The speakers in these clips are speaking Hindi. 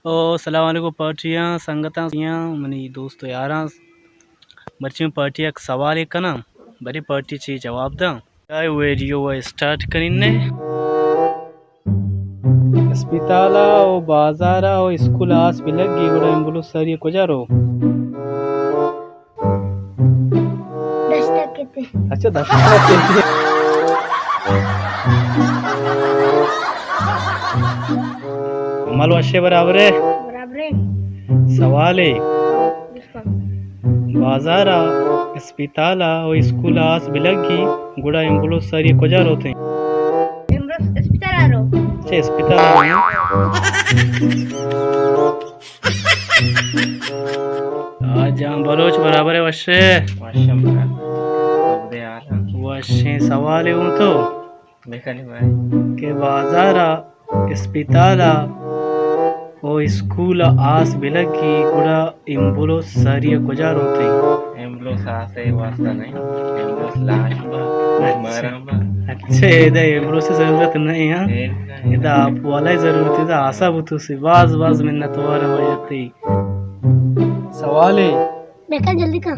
अस्सलाम वालेकुम पार्टियां संगतां मनी दोस्तों यारां मर्ची में पार्टी एक सवाल एक ना बड़ी पार्टी ची जवाब दा काय वीडियो वा स्टार्ट करिने अस्पताला ओ बाजारा ओ स्कूल आस बिलगी गुड़ा एम्बुलो सरी को जारो दस्तक कहते हैं। अच्छा दस मालो अच्छे बराबर है सवाल है बाजारा अस्पताला ओ स्कूल आस बिलगी गुड़ा एम्बुलो सरी को जारो थे अस्पताल आज हम बलोच बराबर है वशे वशे सवाल है तो के बाजारा अस्पताला ओ स्कूल आस बिलगी गुड़ा इम्बुलो सरिया गुजार होते एम्बुलेंस आसे वास्ता नहीं एम्बुलेंस लाश अच्छे इधर एम्बुलेंस से जरूरत नहीं है इधर आप वाला जरूरत है आशा बुतु से बाज बाज मिन्नत वार हो जाती सवाल है देखा जल्दी कर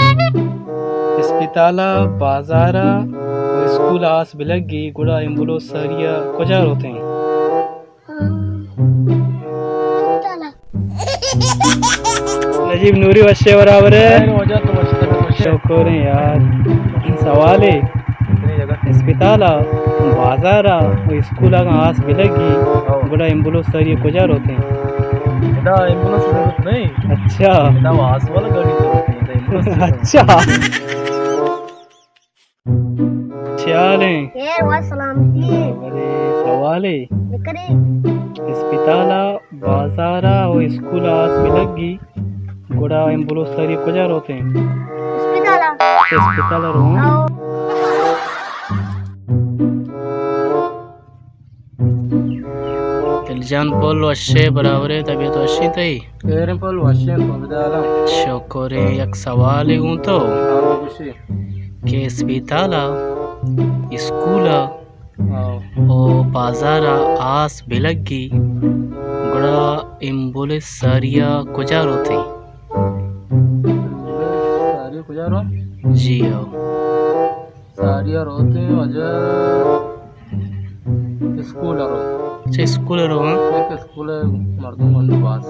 अस्पताला बाजारा ओ स्कूल आस बिलगी गुड़ा इम्बुलो सरिया गुजार होते हैं नजीब नूरी वश्य बराबर है शुक्र है यार सवाल है अस्पताला बाजारा और स्कूल आस बिलगी बड़ा एम्बुलेंस सरिया गुजार होते हैं एम्बुलेंस जरूरत नहीं अच्छा आस वाला गाड़ी जरूरत है अच्छा ख्याल है ये वो सलामती बड़े सवाल है करे अस्पताला बाजारा और स्कूल आस बिलगी गुड़ा एम्बुलेंस सरिया गुजार होते हैं अस्पताला रो जान पोल वशे बराबर है तबीयत अच्छी थी केरम पोल वशे तो बदाला शुक्र है एक सवाल है तो के अस्पताला स्कूल ओ बाजारा आस बिलगी गुड़ा एम्बुलेंस सरिया गुजार होते सारी गुजारो जी हो सारिया रोते हैं वजह स्कूल रो अच्छा स्कूल रो एक स्कूल मर्दों को बात